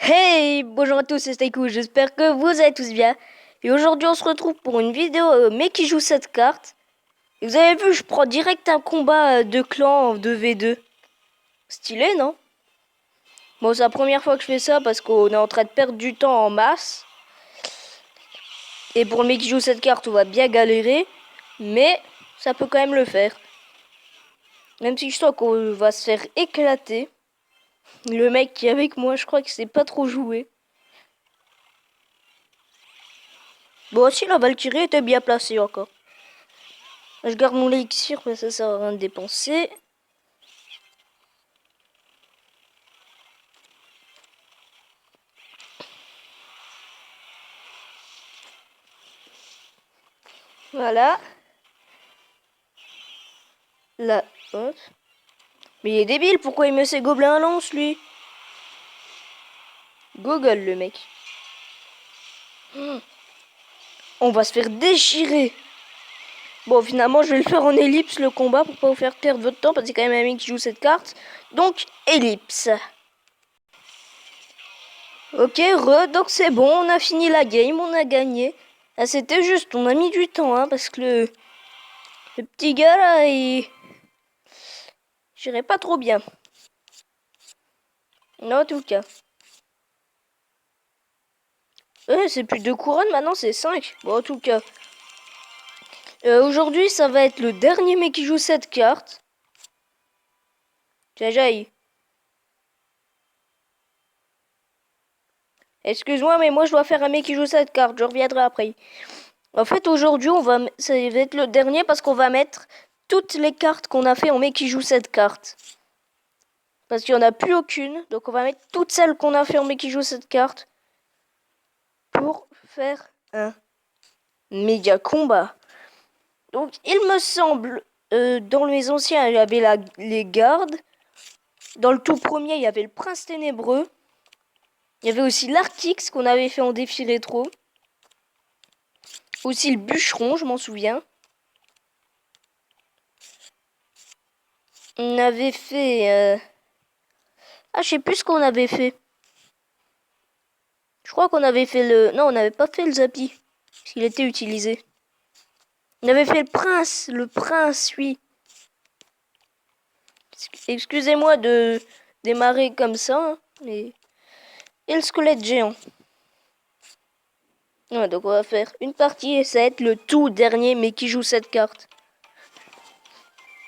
Hey, bonjour à tous, c'est Stayku, j'espère que vous allez tous bien. Et aujourd'hui on se retrouve pour une vidéo mais qui joue cette carte. Et vous avez vu, je prends direct un combat de clan de V2. Stylé, non? Bon, c'est la première fois que je fais ça parce qu'on est en train de perdre du temps en masse. Et pour le mec qui joue cette carte, on va bien galérer. Mais ça peut quand même le faire. Même si je sens qu'on va se faire éclater. Le mec qui est avec moi, je crois qu'il sait pas trop jouer. Bon, aussi la Valkyrie était bien placée encore. Je garde mon élixir, mais ça sert à rien de dépenser. Voilà. Là. Hop. Mais il est débile, pourquoi il met ses gobelins à lance, lui? Gogol, le mec. On va se faire déchirer. Bon, finalement, je vais le faire en ellipse, le combat, pour pas vous faire perdre votre temps, parce que c'est quand même un mec qui joue cette carte. Donc, ellipse. Ok, donc c'est bon, on a fini la game, on a gagné. Ah, c'était juste, on a mis du temps, hein, parce que le petit gars, là, il... J'irais pas trop bien. Non, en tout cas. C'est plus 2 couronnes, maintenant c'est 5. Bon, en tout cas. Aujourd'hui, ça va être le dernier mec qui joue cette carte. Jajaï. Excuse-moi, mais moi je dois faire un mec qui joue cette carte. Je reviendrai après. En fait, aujourd'hui, ça va être le dernier parce qu'on va mettre toutes les cartes qu'on a fait en mec qui joue cette carte. Parce qu'il n'y en a plus aucune. Donc on va mettre toutes celles qu'on a fait en mec qui joue cette carte. Pour faire un méga combat. Donc il me semble, dans les anciens, il y avait les gardes. Dans le tout premier, il y avait le prince ténébreux. Il y avait aussi l'Artix qu'on avait fait en défi rétro. Aussi le bûcheron, je m'en souviens. On avait fait... Ah, je sais plus ce qu'on avait fait. Je crois qu'on avait fait le... Non, on n'avait pas fait le Zappy. Parce qu'il était utilisé. On avait fait le prince. Le prince, oui. Excusez-moi de démarrer comme ça. Hein, mais... Et le squelette géant. Ouais, donc on va faire une partie et ça va être le tout dernier mais qui joue cette carte.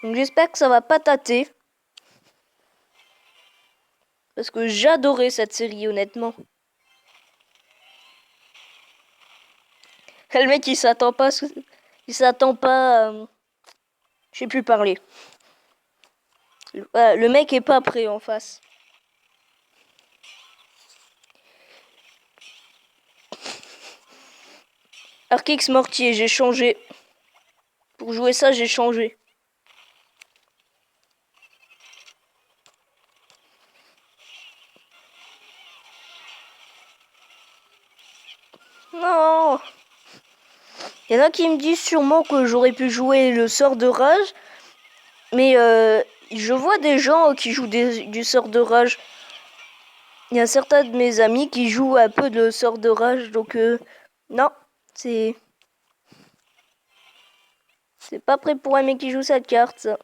Donc j'espère que ça va pas tâter. Parce que j'adorais cette série, honnêtement. Le mec, il s'attend pas... Il s'attend pas... Je sais plus parler. Le mec est pas prêt en face. Archix Mortier, j'ai changé. Pour jouer ça, j'ai changé. Non. Il y en a qui me disent sûrement que j'aurais pu jouer le sort de rage. Mais je vois des gens qui jouent du sort de rage. Il y a certains de mes amis qui jouent un peu de sort de rage. Donc non, c'est pas prêt pour un mec qui joue cette carte, ça.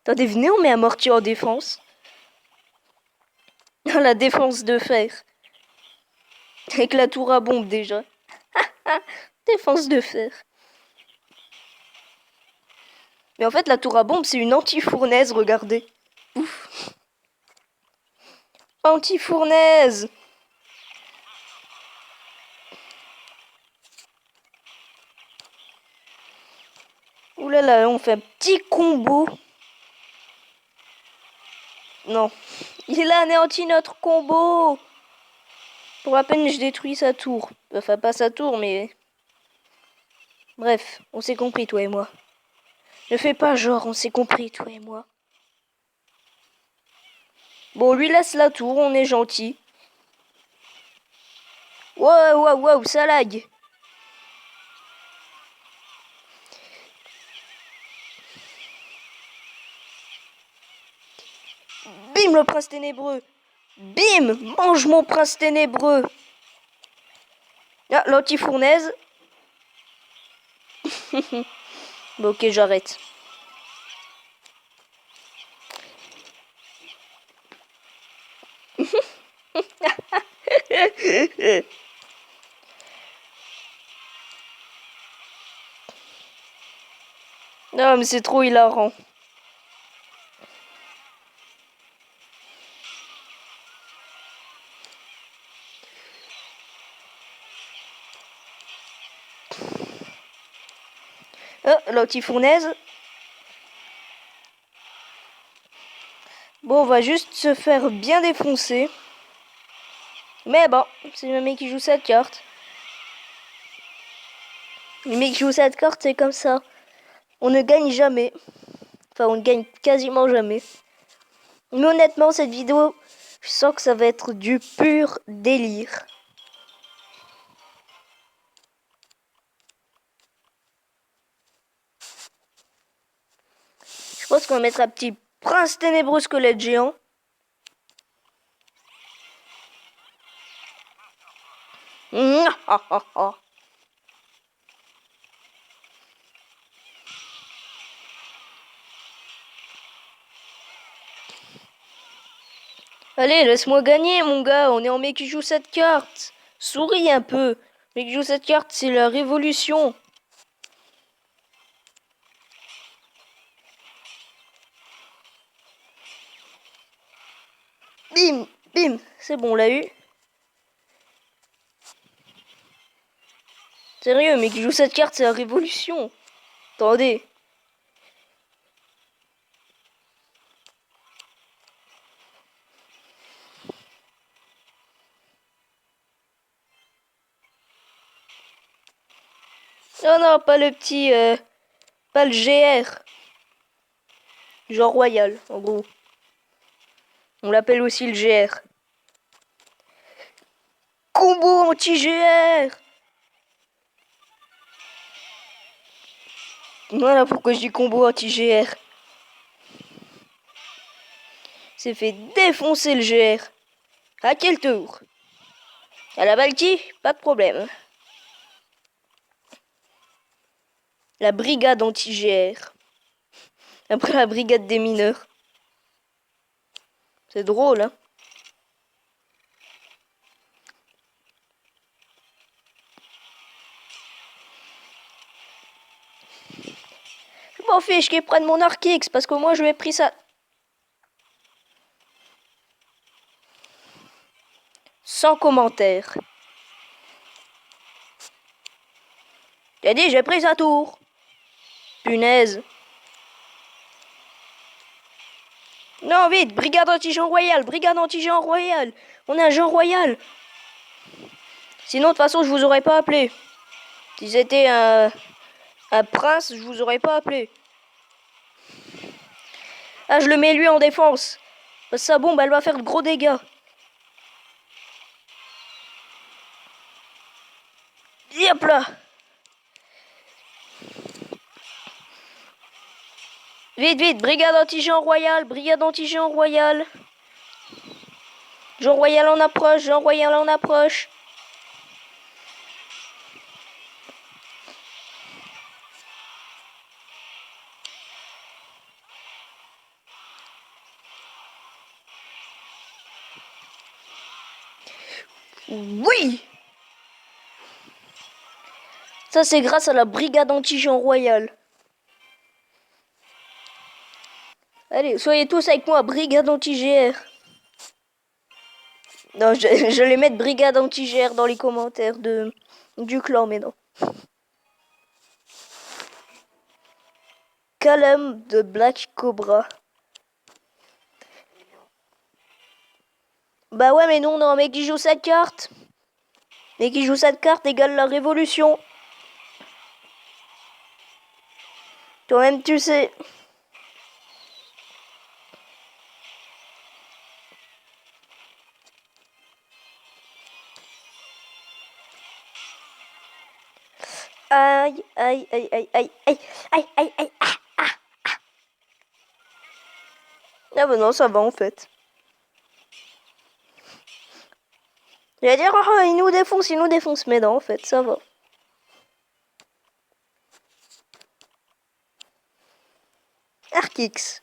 Attendez, venez, on met un mortier en défense. La défense de fer. Avec la tour à bombe déjà. Défense de fer. Mais en fait, la tour à bombe, c'est une anti-fournaise, regardez. Ouf. Anti-fournaise. Ouh là là, on fait un petit combo. Non. Il a anéanti notre combo. Pour à peine, je détruis sa tour. Enfin, pas sa tour, mais... Bref, on s'est compris, toi et moi. Ne fais pas genre, on s'est compris, toi et moi. Bon, lui laisse la tour, on est gentil. Wow, wow, wow, ça lag. Bim, le prince ténébreux. Bim! Mange mon prince ténébreux. Ah, l'anti-fournaise. Bon, ok, j'arrête. Non, mais c'est trop hilarant. Ah, l'anti-fournaise. Bon, on va juste se faire bien défoncer. Mais bon, c'est le mec qui joue cette carte. Le mec qui joue cette carte, c'est comme ça. On ne gagne jamais. Enfin, on ne gagne quasiment jamais. Mais honnêtement, cette vidéo, je sens que ça va être du pur délire. Je pense qu'on va mettre un petit prince ténébreux squelette géant. Allez, laisse-moi gagner, mon gars. On est en mec qui joue cette carte. Souris un peu. Mec qui joue cette carte, c'est la révolution. Bim, bim. C'est bon, on l'a eu. Sérieux, mec qui joue cette carte, c'est la révolution. Attendez. Non, non, pas le petit... pas le GR. Genre royal, en gros. On l'appelle aussi le GR. Combo anti-GR. Voilà pourquoi je dis combo anti-GR. C'est fait défoncer le GR. À quel tour? À la Balti? Pas de problème. La brigade anti-GR. Après la brigade des mineurs. C'est drôle, hein? Je m'en fiche qu'ils prennent mon Arc-X parce que moi je lui ai pris ça. Sans commentaire. J'ai dit, j'ai pris sa tour. Punaise. Non, vite, brigade anti-Jean Royal, brigade anti-Jean Royal. On a un Jean Royal. Sinon, de toute façon, je vous aurais pas appelé. Si c'était un prince, je vous aurais pas appelé. Ah, je le mets lui en défense. Parce que sa bombe, elle va faire de gros dégâts. Et hop là. Vite, vite, brigade anti-Jean Royal, brigade anti-Jean Royal. Jean Royal en approche, Jean Royal en approche. Oui! Ça, c'est grâce à la brigade anti-Jean Royal. Allez, soyez tous avec moi, brigade anti-GR. Non, je vais mettre brigade anti-GR dans les commentaires du clan, mais non. Calum de Black Cobra. Bah ouais, mais non, non, mec qui joue cette carte. Mec qui joue cette carte égale la révolution. Toi-même, tu sais. Aïe, aïe, aïe, aïe, aïe, aïe, aïe, aïe, aïe, ah, ah, ah. Ah bah non, ça va en fait. Je vais dire, oh, il nous défonce, mais non, en fait, ça va. Arkix.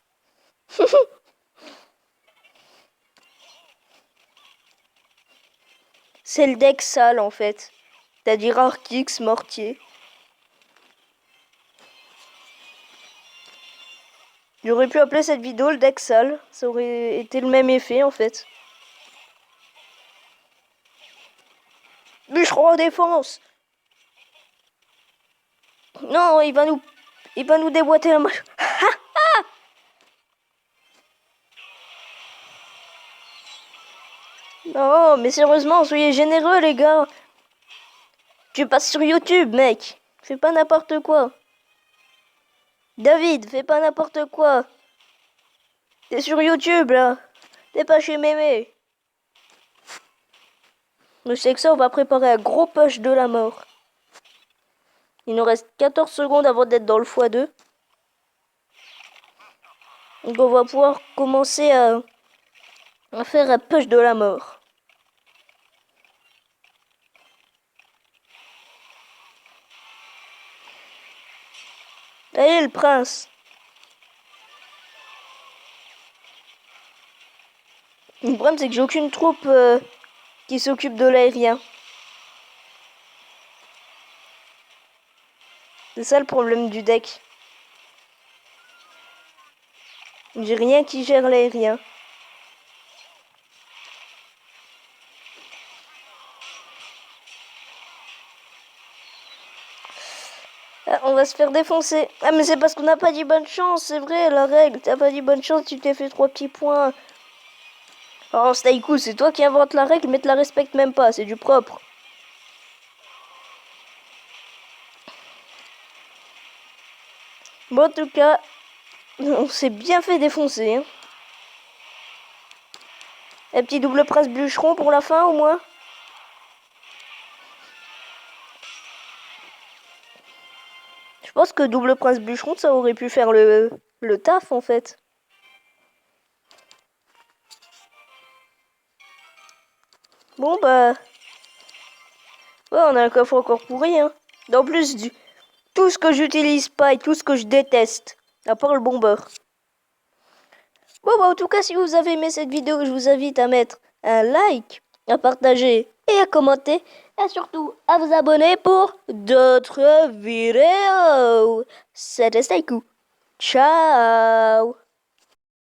C'est le deck sale, en fait. C'est-à-dire Arkix, Mortier. J'aurais pu appeler cette vidéo le deck sale. Ça aurait été le même effet, en fait. Bûcheron en défense. Non, il va nous déboîter la mâchoire. Non, mais sérieusement, soyez généreux, les gars. Tu passes sur YouTube, mec. Fais pas n'importe quoi. David, fais pas n'importe quoi. T'es sur YouTube, là. T'es pas chez Mémé. Je sais que ça, on va préparer un gros push de la mort. Il nous reste 14 secondes avant d'être dans le x2. Donc on va pouvoir commencer à faire un push de la mort. Allez, le prince. Le problème, c'est que j'ai aucune troupe qui s'occupe de l'aérien. C'est ça le problème du deck. J'ai rien qui gère l'aérien. Ah, on va se faire défoncer. Ah, mais c'est parce qu'on n'a pas dit bonne chance, c'est vrai, la règle. T'as pas dit bonne chance, tu t'es fait 3 petits points. Oh, Staiku, c'est toi qui invente la règle, mais tu la respectes même pas, c'est du propre. Bon, en tout cas, on s'est bien fait défoncer. Hein. Un petit double prince bûcheron pour la fin, au moins. Je pense que double prince bûcheron, ça aurait pu faire le taf, en fait. Bon, bah... Ouais, on a un coffre encore pourri, hein. En plus, tout ce que j'utilise pas et tout ce que je déteste. À part le bombeur. Bon, bah, en tout cas, si vous avez aimé cette vidéo, je vous invite à mettre un like, à partager et à commenter. Et surtout, à vous abonner pour d'autres vidéos. C'était Staiku. Ciao.